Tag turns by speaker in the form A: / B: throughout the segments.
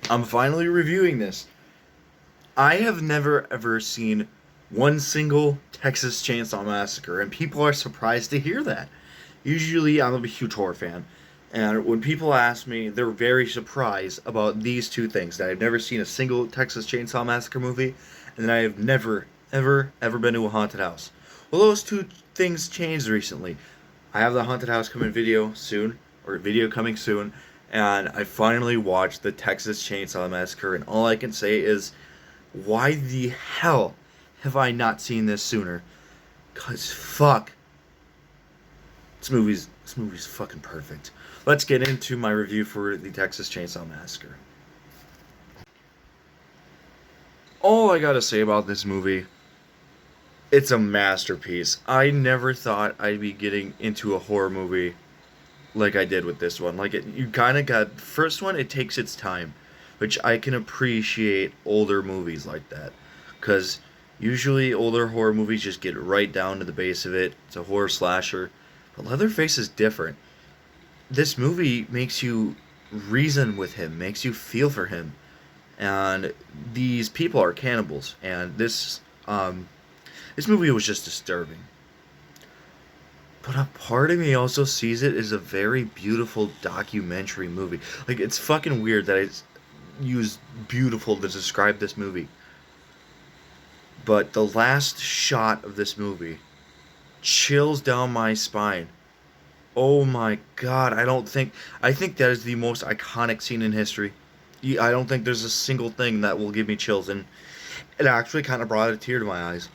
A: I'm finally reviewing this. I have never ever seen one single Texas Chainsaw Massacre, and people are surprised to hear that. Usually, I'm a huge horror fan, and when people ask me, they're very surprised about these two things: that I've never seen a single Texas Chainsaw Massacre movie, and that I have never, ever been to a haunted house. Well, those two things changed recently. I have the haunted house coming video soon, or video coming soon, and I finally watched the Texas Chainsaw Massacre, and all I can say is, why the hell have I not seen this sooner? Cause fuck, this movie's fucking perfect. Let's get into my review for the Texas Chainsaw Massacre. All I gotta say about this movie, it's a masterpiece. I never thought I'd be getting into a horror movie like I did with this one. You kind of got first one. It takes its time, which I can appreciate older movies like that, because usually older horror movies just get right down to the base of it. It's a horror slasher, but Leatherface is different. This movie makes you reason with him, makes you feel for him, and these people are cannibals, and this movie was just disturbing. But a part of me also sees it as a very beautiful documentary movie. Like, it's fucking weird that I use beautiful to describe this movie. But the last shot of this movie chills down my spine. Oh my god, I think that is the most iconic scene in history. I don't think there's a single thing that will give me chills, and it actually kind of brought a tear to my eyes.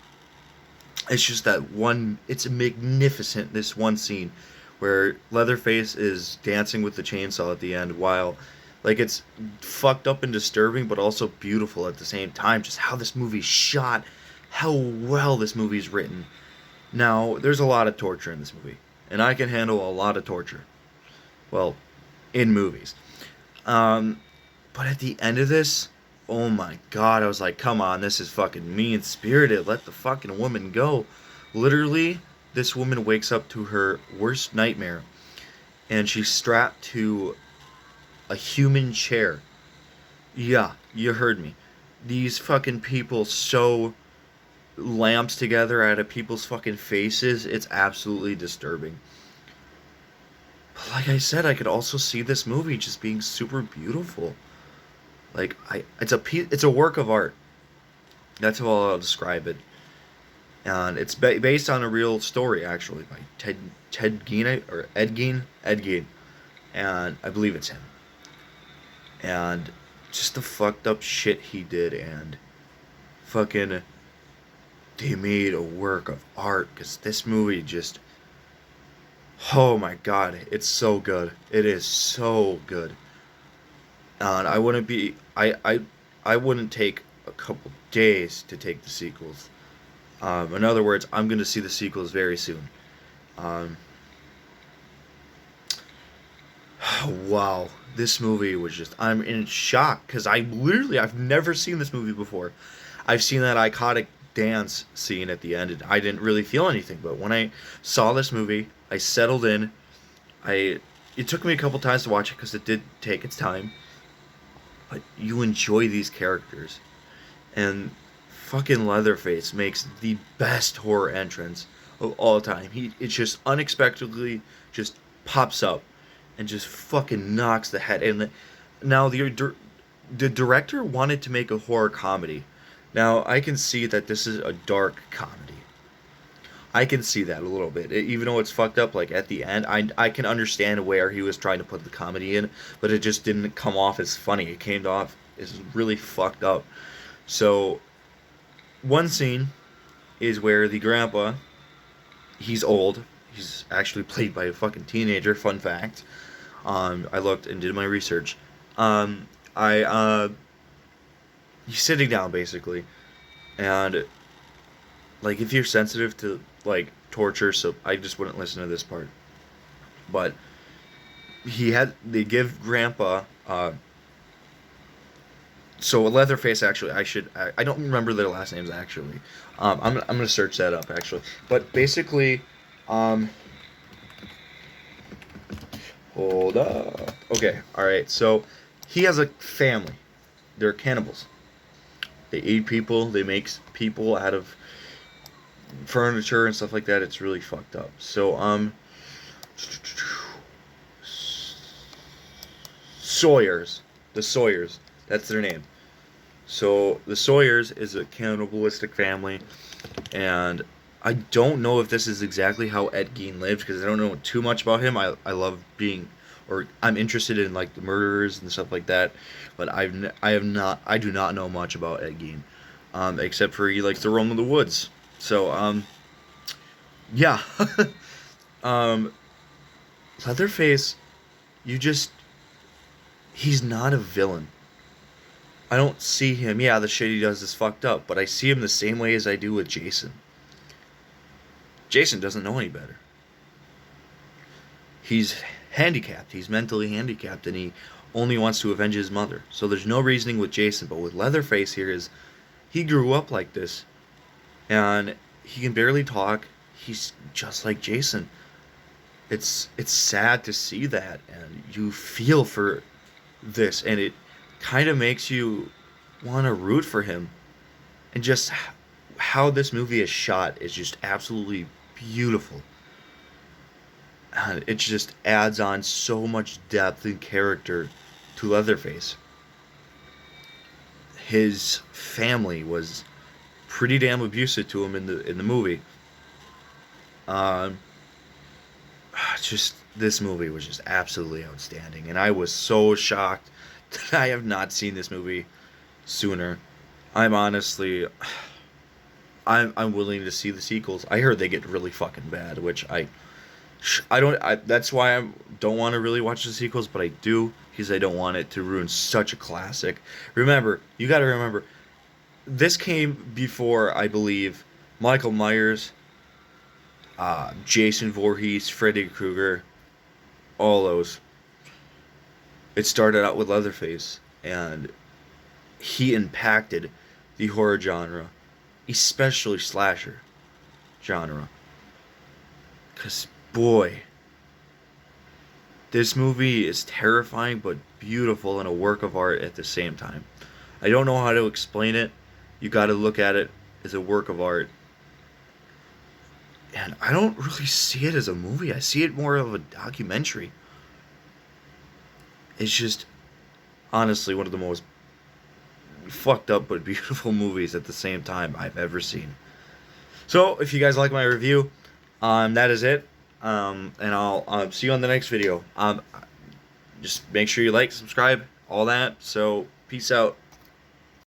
A: It's just that one, it's magnificent, this one scene where Leatherface is dancing with the chainsaw at the end, while like it's fucked up and disturbing but also beautiful at the same time. Just how this movie's shot, how well this movie's written. Now there's a lot of torture in this movie, and I can handle a lot of torture, well, in movies. um but at the end of this, oh my god, I was like, come on, this is fucking mean spirited. Let the fucking woman go. Literally, this woman wakes up to her worst nightmare, and she's strapped to a human chair. Yeah, you heard me. These fucking people sew lamps together out of people's fucking faces. It's absolutely disturbing. But like I said, I could also see this movie just being super beautiful. It's a work of art. That's how I'll describe it. And it's based on a real story, actually, by Ted Gein, or Ed Gein, and I believe it's him. And just the fucked up shit he did, and fucking they made a work of art, because this movie just, oh my god, it's so good. It is so good. And I wouldn't take a couple days to take the sequels. In other words, I'm going to see the sequels very soon. Um, wow, this movie was just, I'm in shock, because I've never seen this movie before. I've seen that iconic dance scene at the end, and I didn't really feel anything. But when I saw this movie, I settled in. I It took me a couple times to watch it because it did take its time, but you enjoy these characters. And fucking Leatherface makes the best horror entrance of all time. It just unexpectedly just pops up and just fucking knocks the head. And now the director wanted to make a horror comedy. Now I can see that this is a dark comedy. I can see that a little bit. Even though it's fucked up, like at the end, I can understand where he was trying to put the comedy in, but it just didn't come off as funny. It came off as really fucked up. So, one scene is where the grandpa, he's old. He's actually played by a fucking teenager. Fun fact. I looked and did my research. I He's sitting down basically, and like if you're sensitive to like torture, so I just wouldn't listen to this part. But they give grandpa, so Leatherface, actually, I don't remember their last names actually. I'm gonna search that up actually. But basically, um hold up. Okay, all right. So he has a family. they're cannibals. They eat people. They make people out of furniture and stuff like that. It's really fucked up. So Sawyers, the Sawyers, that's their name. So the Sawyers is a cannibalistic family, and I don't know if this is exactly how Ed Gein lived because I don't know too much about him. I love being, or I'm interested in like the murderers and stuff like that, but I do not know much about Ed Gein, except for he likes to roam in the woods. So yeah, um, Leatherface, you just he's not a villain. I don't see him. Yeah, the shit he does is fucked up, but I see him the same way as I do with Jason. Jason doesn't know any better. He's handicapped. He's mentally handicapped, and he only wants to avenge his mother. So there's no reasoning with Jason. But with Leatherface here is he grew up like this, and he can barely talk. He's just like Jason. It's sad to see that, and you feel for this, and it kind of makes you want to root for him. And just how this movie is shot is just absolutely beautiful. And it just adds on so much depth and character to Leatherface. His family was pretty damn abusive to him in the movie. Um, just this movie was just absolutely outstanding, and I was so shocked that I have not seen this movie sooner. I'm honestly, I'm willing to see the sequels. I heard they get really fucking bad, which I don't. That's why I don't want to really watch the sequels, but I do because I don't want it to ruin such a classic. Remember, you got to remember, this came before I believe Michael Myers, Jason Voorhees, Freddy Krueger, all those. It started out with Leatherface, and he impacted the horror genre, especially slasher genre. Because, boy, this movie is terrifying but beautiful and a work of art at the same time. I don't know how to explain it. You gotta look at it as a work of art. And I don't really see it as a movie. I see it more of a documentary. It's just, honestly, one of the most fucked up but beautiful movies at the same time I've ever seen. So, if you guys like my review, that is it. And I'll see you on the next video. Just make sure you like, subscribe, all that. So, peace out.